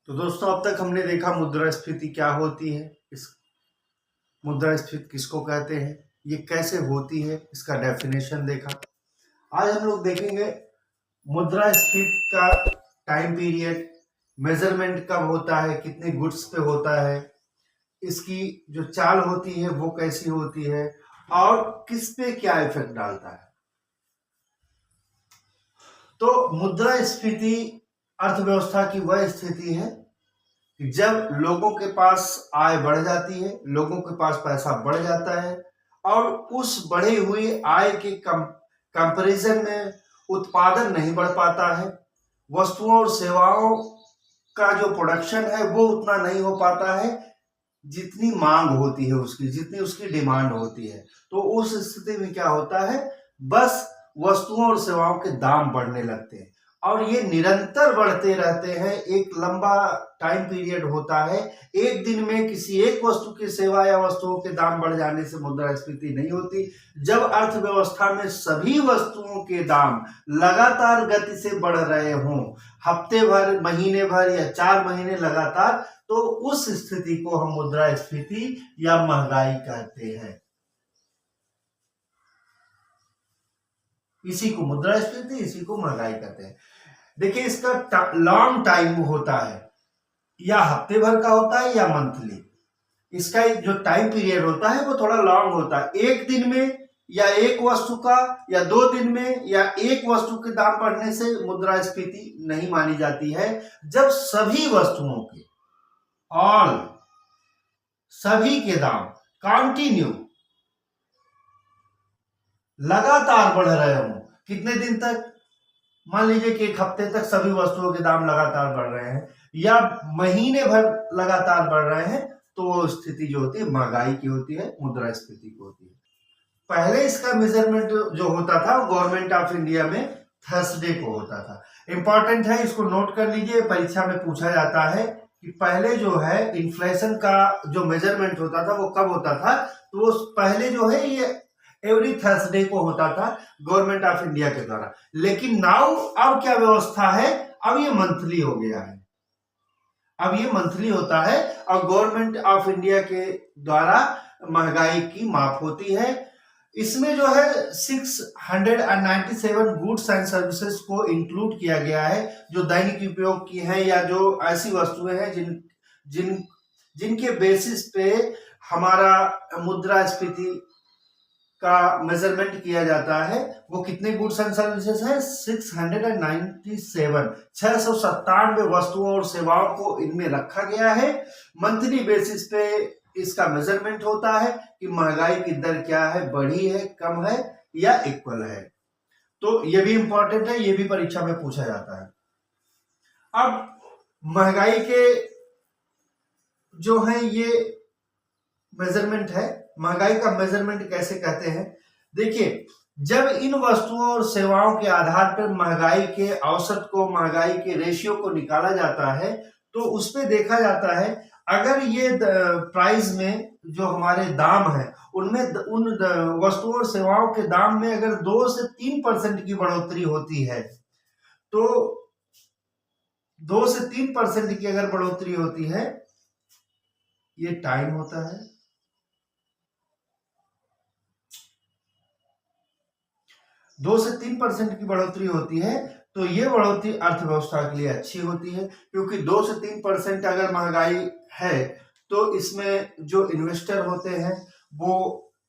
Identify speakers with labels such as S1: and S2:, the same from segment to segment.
S1: तो दोस्तों अब तक हमने देखा मुद्रास्फीति क्या होती है, इस मुद्रास्फीति किसको कहते हैं, ये कैसे होती है, इसका डेफिनेशन देखा। आज हम लोग देखेंगे मुद्रास्फीति का टाइम पीरियड, मेजरमेंट कब होता है, कितने गुड्स पे होता है, इसकी जो चाल होती है वो कैसी होती है और किस पे क्या इफेक्ट डालता है। तो मुद्रास्फीति अर्थव्यवस्था की वह स्थिति है जब लोगों के पास आय बढ़ जाती है, लोगों के पास पैसा बढ़ जाता है और उस बढ़ी हुई आय के कंपैरिजन में उत्पादन नहीं बढ़ पाता है, वस्तुओं और सेवाओं का जो प्रोडक्शन है वो उतना नहीं हो पाता है जितनी मांग होती है उसकी, जितनी उसकी डिमांड होती है। तो उस स्थिति में क्या होता है, बस वस्तुओं और सेवाओं के दाम बढ़ने लगते हैं और ये निरंतर बढ़ते रहते हैं। एक लंबा टाइम पीरियड होता है, एक दिन में किसी एक वस्तु की सेवा या वस्तुओं के दाम बढ़ जाने से मुद्रास्फीति नहीं होती। जब अर्थव्यवस्था में सभी वस्तुओं के दाम लगातार गति से बढ़ रहे हों, हफ्ते भर, महीने भर या 4 महीने लगातार, तो उस स्थिति को हम मुद्रास्फीति या महंगाई कहते हैं। इसी को मुद्रास्फीति, इसी को महंगाई कहते हैं। देखिए इसका लॉन्ग टाइम होता है, या हफ्ते भर का होता है या मंथली। इसका जो टाइम पीरियड होता है वो थोड़ा लॉन्ग होता है, एक दिन में या एक वस्तु का, या 2 दिन में, या एक वस्तु के दाम बढ़ने से मुद्रास्फीति नहीं मानी जाती है। जब सभी वस्तुओं के सभी के दाम कंटिन्यू लगातार बढ़ रहे हों, कितने दिन तक, मान लीजिए कि एक हफ्ते तक सभी वस्तुओं के दाम लगातार बढ़ रहे हैं या महीने भर लगातार बढ़ रहे हैं, तो वो स्थिति जो होती है महंगाई की होती है, मुद्रास्फीति की होती है। पहले इसका मेजरमेंट जो होता था गवर्नमेंट ऑफ इंडिया में थर्सडे को होता था। इंपॉर्टेंट है, इसको नोट कर लीजिए, परीक्षा में पूछा जाता है कि पहले जो है इन्फ्लेशन का जो मेजरमेंट होता था वो कब होता था। तो वो पहले जो है ये एवरी थर्सडे को होता था गवर्नमेंट ऑफ इंडिया के द्वारा। लेकिन नाउ अब क्या व्यवस्था है, अब ये मंथली हो गया है, अब ये मंथली होता है और गवर्नमेंट ऑफ इंडिया के द्वारा महंगाई की माप होती है। इसमें जो है 697 गुड्स एंड सर्विसेज को इंक्लूड किया गया है जो दैनिक उपयोग की हैं या जो ऐसी वस्तुएं हैं जिनके बेसिस पे हमारा मुद्रास्फीति का मेजरमेंट किया जाता है। वो कितने गुड्स एंड सर्विसेज है, 697 वस्तुओं और सेवाओं को इनमें रखा गया है। मंथली बेसिस पे इसका मेजरमेंट होता है कि महंगाई की दर क्या है, बढ़ी है, कम है या इक्वल है। तो ये भी इंपॉर्टेंट है, ये भी परीक्षा में पूछा जाता है। अब महंगाई के जो है ये मेजरमेंट है, महंगाई का मेजरमेंट कैसे कहते हैं। देखिए जब इन वस्तुओं और सेवाओं के आधार पर महंगाई के औसत को, महंगाई के रेशियो को निकाला जाता है, तो उस पे देखा जाता है अगर ये प्राइस में जो हमारे दाम है उनमें उन वस्तुओं और सेवाओं के दाम में अगर 2 से 3% की बढ़ोतरी होती है, तो 2 से 3% की अगर बढ़ोतरी होती है, ये टाइम होता है। 2 से 3% की बढ़ोतरी होती है तो ये बढ़ोतरी अर्थव्यवस्था के लिए अच्छी होती है, क्योंकि 2 से 3% अगर महंगाई है तो इसमें जो इन्वेस्टर होते हैं वो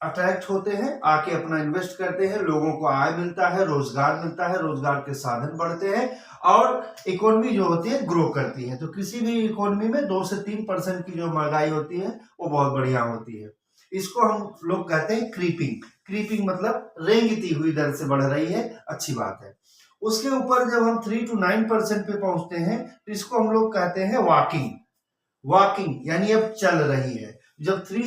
S1: अट्रैक्ट होते हैं, आके अपना इन्वेस्ट करते हैं, लोगों को आय मिलता है, रोजगार मिलता है, रोजगार के साधन बढ़ते हैं और इकोनॉमी जो होती है ग्रो करती है। तो किसी भी इकोनॉमी में 2 से 3% की जो महंगाई होती है वो बहुत बढ़िया होती है। इसको हम लोग कहते हैं क्रीपिंग। क्रीपिंग मतलब रेंगती हुई दर से बढ़ रही है, अच्छी बात है। उसके ऊपर जब हम 3 to 9% पे पहुंचते हैं तो इसको हम लोग कहते हैं वॉकिंग। वॉकिंग यानी अब चल रही है। जब 3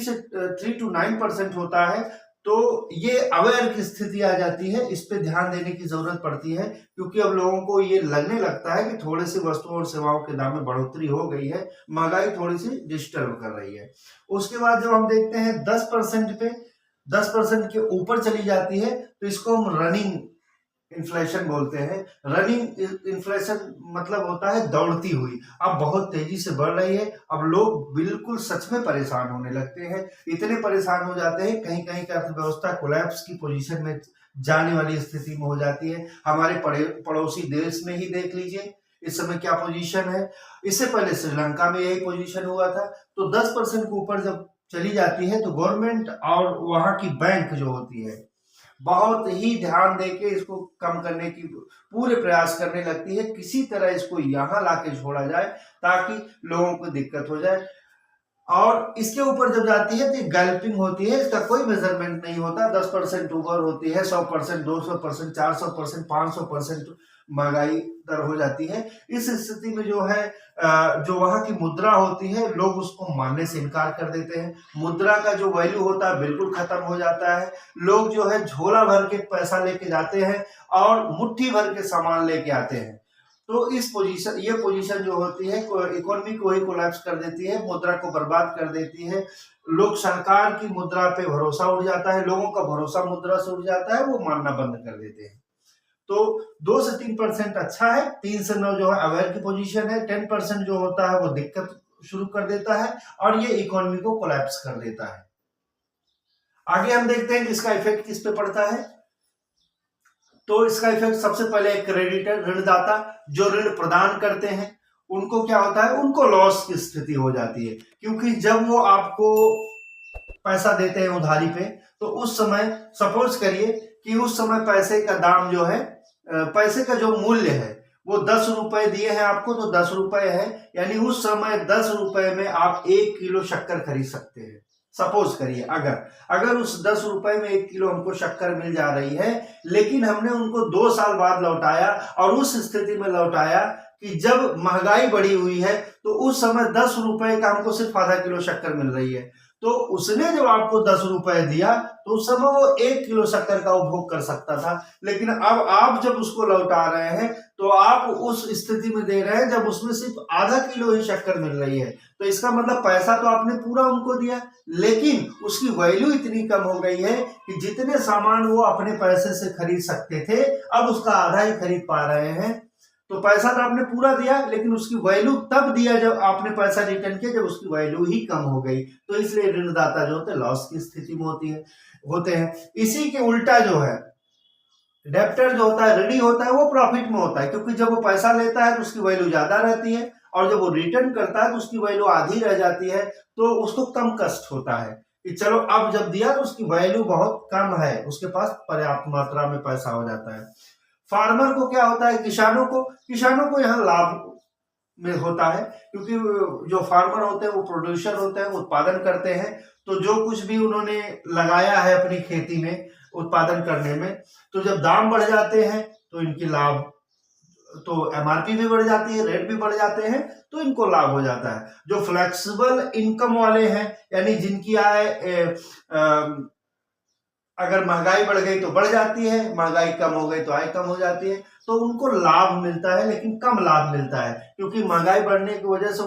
S1: to 9% होता है तो ये अवेयर की स्थिति आ जाती है, इस पे ध्यान देने की जरूरत पड़ती है, क्योंकि अब लोगों को ये लगने लगता है कि थोड़े से वस्तुओं और सेवाओं के दाम में बढ़ोतरी हो गई है, महंगाई थोड़ी सी डिस्टर्ब कर रही है। उसके बाद जब हम देखते हैं 10% पे, 10% के ऊपर चली जाती है तो इसको हम रनिंग इन्फ्लेशन बोलते हैं। रनिंग इन्फ्लेशन मतलब होता है दौड़ती हुई, अब बहुत तेजी से बढ़ रही है। अब लोग बिल्कुल सच में परेशान होने लगते हैं, इतने परेशान हो जाते हैं कहीं कहीं का अर्थव्यवस्था कोलैप्स की पोजीशन में जाने वाली स्थिति में हो जाती है। हमारे पड़ोसी देश में ही देख लीजिए इस समय क्या पोजीशन है। इससे पहले श्रीलंका में यही पोजीशन हुआ था। तो 10% के ऊपर जब चली जाती है तो गवर्नमेंट और वहां की बैंक जो होती है बहुत ही ध्यान देके इसको कम करने की पूरे प्रयास करने लगती है, किसी तरह इसको यहाँ लाके छोड़ा जाए ताकि लोगों को दिक्कत हो जाए। और इसके ऊपर जब जाती है तो गैल्पिंग होती है, इसका कोई मेजरमेंट नहीं होता। 10% ऊपर होती है, 100%, 200%, 400%, 500% महंगाई दर हो जाती है। इस स्थिति में जो है जो वहां की मुद्रा होती है लोग उसको मानने से इनकार कर देते हैं। मुद्रा का जो वैल्यू होता है बिल्कुल खत्म हो जाता है। लोग जो है झोला भर के पैसा लेके जाते हैं और मुट्ठी भर के सामान लेके आते हैं। तो ये पोजीशन जो होती है इकोनॉमी को ही कोलैप्स कर देती है, मुद्रा को बर्बाद कर देती है। लोग सरकार की मुद्रा पे भरोसा उठ जाता है, लोगों का भरोसा मुद्रा से उठ जाता है, वो मानना बंद कर देते हैं। तो 2 से 3% अच्छा है, 3 से 9 जो है अवेयर की पोजीशन है, 10% जो होता है वो दिक्कत शुरू कर देता है और ये इकोनॉमी को कोलैप्स कर देता है। आगे हम देखते हैं कि इसका इफेक्ट किस पे पड़ता है। तो इसका इफेक्ट सबसे पहले क्रेडिटर, ऋणदाता जो ऋण प्रदान करते हैं उनको क्या होता है, उनको लॉस की स्थिति हो जाती है। क्योंकि जब वो आपको पैसा देते हैं उधारी पे तो उस समय सपोज करिए कि उस समय पैसे का दाम जो है, पैसे का जो मूल्य है वो 10 रुपए दिए हैं आपको तो 10 रुपए है, यानी उस समय 10 रुपए में आप 1 किलो शक्कर खरीद सकते हैं। सपोज करिए अगर उस 10 रुपए में 1 किलो हमको शक्कर मिल जा रही है, लेकिन हमने उनको 2 साल बाद लौटाया और उस स्थिति में लौटाया कि जब महंगाई बढ़ी हुई है तो उस समय 10 रुपए का हमको सिर्फ आधा किलो शक्कर मिल रही है। तो उसने जब आपको 10 रुपए दिया तो उस समय वो 1 किलो शक्कर का उपभोग कर सकता था, लेकिन अब आप जब उसको लौटा रहे हैं तो आप उस स्थिति में दे रहे हैं जब उसमें सिर्फ आधा किलो ही शक्कर मिल रही है। तो इसका मतलब पैसा तो आपने पूरा उनको दिया, लेकिन उसकी वैल्यू इतनी कम हो गई है कि जितने सामान वो अपने पैसे से खरीद सकते थे अब उसका आधा ही खरीद पा रहे हैं। तो पैसा तो आपने पूरा दिया, लेकिन उसकी वैल्यू तब दिया जब आपने पैसा रिटर्न किया जब उसकी वैल्यू ही कम हो गई। तो इसलिए ऋणदाता जो होते हैं लॉस की स्थिति में होते हैं। इसी के उल्टा जो है डेप्टर जो होता है, ऋणी होता है, वो प्रॉफिट में होता है, क्योंकि जब वो पैसा लेता है तो उसकी वैल्यू ज्यादा रहती है और जब वो रिटर्न करता है तो उसकी वैल्यू आधी रह जाती है। तो उसको कम कष्ट होता है कि चलो अब जब दिया तो उसकी वैल्यू बहुत कम है, उसके पास पर्याप्त मात्रा में पैसा हो जाता है। फार्मर को क्या होता है, किसानों को यहाँ लाभ में होता है, क्योंकि जो फार्मर होते हैं वो प्रोड्यूसर होते हैं, वो उत्पादन करते हैं। तो जो कुछ भी उन्होंने लगाया है अपनी खेती में उत्पादन करने में, तो जब दाम बढ़ जाते हैं तो इनकी लाभ, तो एमआरपी भी बढ़ जाती है, रेट भी बढ़ जाते हैं, तो इनको लाभ हो जाता है। जो फ्लेक्सिबल इनकम वाले हैं, यानी जिनकी आय अगर महंगाई बढ़ गई तो बढ़ जाती है, महंगाई कम हो गई तो आय कम हो जाती है, तो उनको लाभ मिलता है लेकिन कम लाभ मिलता है, क्योंकि महंगाई बढ़ने की वजह से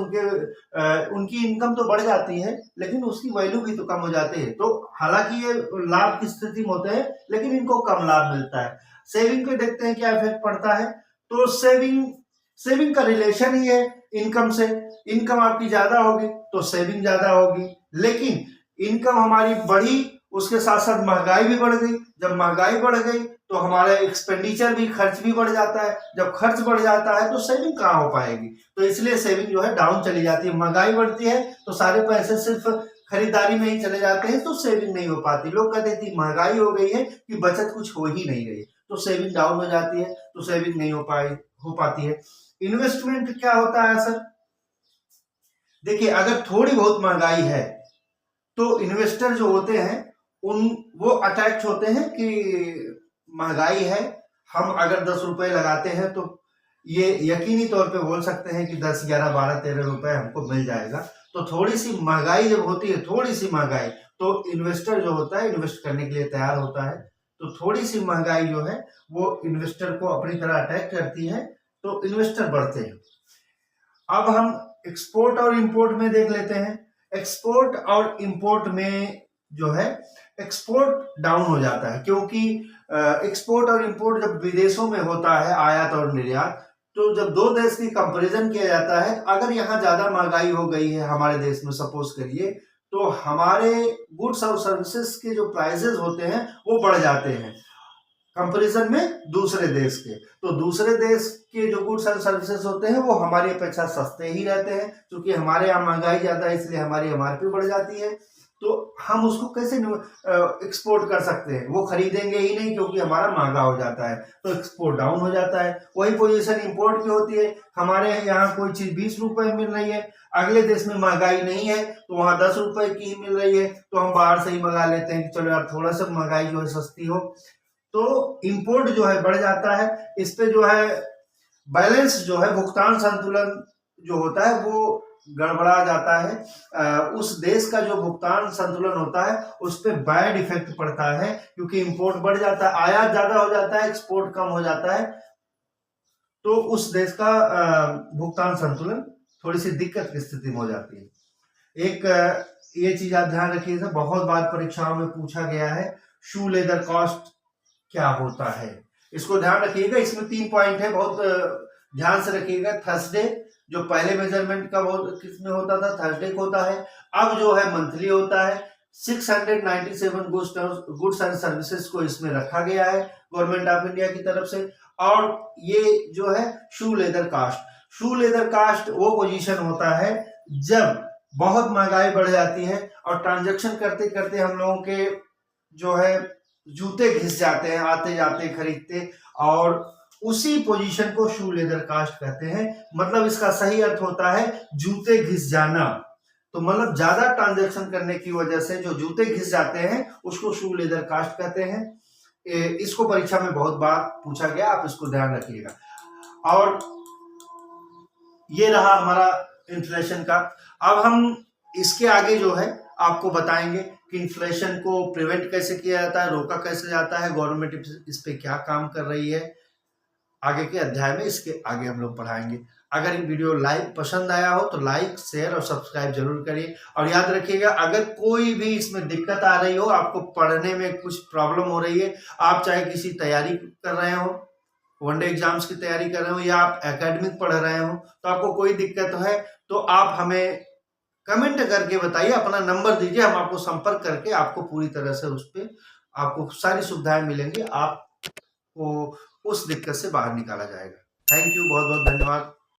S1: उनकी इनकम तो बढ़ जाती है लेकिन उसकी वैल्यू भी तो कम हो जाती है। तो हालांकि ये लाभ की स्थिति में होते हैं लेकिन इनको कम लाभ मिलता है। सेविंग पे देखते हैं क्या इफेक्ट पड़ता है। तो सेविंग का रिलेशन ही है इनकम से। इनकम आपकी ज्यादा होगी तो सेविंग ज्यादा होगी, लेकिन इनकम हमारी बढ़ी उसके साथ साथ महंगाई भी बढ़ गई। जब महंगाई बढ़ गई तो हमारा एक्सपेंडिचर भी, खर्च भी बढ़ जाता है। जब खर्च बढ़ जाता है तो सेविंग कहाँ हो पाएगी, तो इसलिए सेविंग जो है डाउन चली जाती है। महंगाई बढ़ती है तो सारे पैसे सिर्फ खरीदारी में ही चले जाते हैं, तो सेविंग नहीं हो पाती। लोग कहते हैं कि महंगाई हो गई है कि बचत कुछ हो ही नहीं रही, तो सेविंग डाउन हो जाती है, तो सेविंग नहीं हो पाती है। इन्वेस्टमेंट क्या होता है सर, देखिए अगर थोड़ी बहुत महंगाई है तो इन्वेस्टर जो होते हैं वो अटैच होते हैं कि महंगाई है, हम अगर 10 रुपए लगाते हैं तो ये यकीनी तौर पे बोल सकते हैं कि 10, 11, 12, 13 रुपए हमको मिल जाएगा। तो थोड़ी सी महंगाई जब होती है, थोड़ी सी महंगाई, तो इन्वेस्टर जो होता है इन्वेस्ट करने के लिए तैयार होता है। तो थोड़ी सी महंगाई जो है वो इन्वेस्टर को अपनी तरह अटैक करती है, तो इन्वेस्टर बढ़ते हैं। अब हम एक्सपोर्ट और इंपोर्ट में देख लेते हैं। एक्सपोर्ट और इंपोर्ट में जो है एक्सपोर्ट डाउन हो जाता है, क्योंकि एक्सपोर्ट और इंपोर्ट जब विदेशों में होता है, आयात और निर्यात, तो जब दो देश की कंपैरिजन किया जाता है, अगर यहाँ ज्यादा महंगाई हो गई है हमारे देश में सपोज करिए, तो हमारे गुड्स और सर्विसेज के जो प्राइसेस होते हैं वो बढ़ जाते हैं कंपैरिजन में दूसरे देश के। तो दूसरे देश के जो गुड्स एंड सर्विसेज होते हैं वो हमारी अपेक्षा सस्ते ही रहते हैं, क्योंकि हमारे यहाँ महंगाई ज्यादा है इसलिए हमारी एमआरपी बढ़ जाती है। तो हम उसको कैसे एक्सपोर्ट कर सकते हैं, वो खरीदेंगे ही नहीं क्योंकि हमारा महंगा हो जाता है, तो एक्सपोर्ट डाउन हो जाता है। वही पोजीशन इंपोर्ट की होती है, हमारे यहाँ कोई चीज 20 रुपए में मिल रही है, अगले देश में महंगाई नहीं है तो वहां 10 रुपए की ही मिल रही है, तो हम बाहर से ही मंगा लेते हैं कि चलो यार थोड़ा सा महंगाई जो है सस्ती हो, तो इंपोर्ट जो है बढ़ जाता है। इस पे जो है बैलेंस जो है भुगतान संतुलन जो होता है वो गड़बड़ा जाता है। उस देश का जो भुगतान संतुलन होता है उस पर बैड इफेक्ट पड़ता है, क्योंकि इंपोर्ट बढ़ जाता है, आयात ज्यादा हो जाता है, एक्सपोर्ट कम हो जाता है, तो उस देश का भुगतान संतुलन थोड़ी सी दिक्कत की स्थिति में हो जाती है। एक ये चीज आप ध्यान रखिएगा, बहुत बार परीक्षाओं में पूछा गया है, शू लेदर कॉस्ट क्या होता है, इसको ध्यान रखिएगा। इसमें 3 पॉइंट है, बहुत ध्यान से रखिएगा। थर्सडे जो पहले मेजरमेंट का किसमें होता था, थर्सडे को होता है, अब जो है मंथली होता है। 697 गुड्स एंड सर्विसेज को इसमें रखा गया है गवर्नमेंट ऑफ इंडिया की तरफ से। और ये जो है शू लेदर कास्ट, शू लेदर कास्ट वो पोजीशन होता है जब बहुत महंगाई बढ़ जाती है और ट्रांजैक्शन करते करते हम लोगों के जो है जूते घिस जाते हैं, आते जाते खरीदते, और उसी पोजीशन को शू लेदर कास्ट कहते हैं। मतलब इसका सही अर्थ होता है जूते घिस जाना, तो मतलब ज्यादा ट्रांजैक्शन करने की वजह से जो जूते घिस जाते हैं उसको शू लेदर कास्ट कहते हैं। इसको परीक्षा में बहुत बार पूछा गया, आप इसको ध्यान रखिएगा। और ये रहा हमारा इन्फ्लेशन का। अब हम इसके आगे जो है आपको बताएंगे कि इन्फ्लेशन को प्रिवेंट कैसे किया जाता है, रोका कैसे जाता है, गवर्नमेंट इस पे क्या काम कर रही है। आगे के अध्याय में इसके आगे हम लोग पढ़ाएंगे। अगर ये वीडियो लाइक पसंद आया हो तो लाइक, शेयर और सब्सक्राइब जरूर करिए। और याद रखिएगा, अगर कोई भी इसमें दिक्कत आ रही हो, आपको पढ़ने में कुछ प्रॉब्लम हो रही है, आप चाहे किसी तैयारी कर रहे हो, वनडे एग्जाम्स की तैयारी कर रहे हो, या आप एकेडमिक पढ़ रहे हो, तो आपको कोई दिक्कत है तो आप हमें कमेंट करके बताइए, अपना नंबर दीजिए, हम आपको संपर्क करके आपको पूरी तरह से उस पर आपको सारी सुविधाएं मिलेंगी, आपको उस दिक्कत से बाहर निकाला जाएगा। थैंक यू, बहुत बहुत धन्यवाद।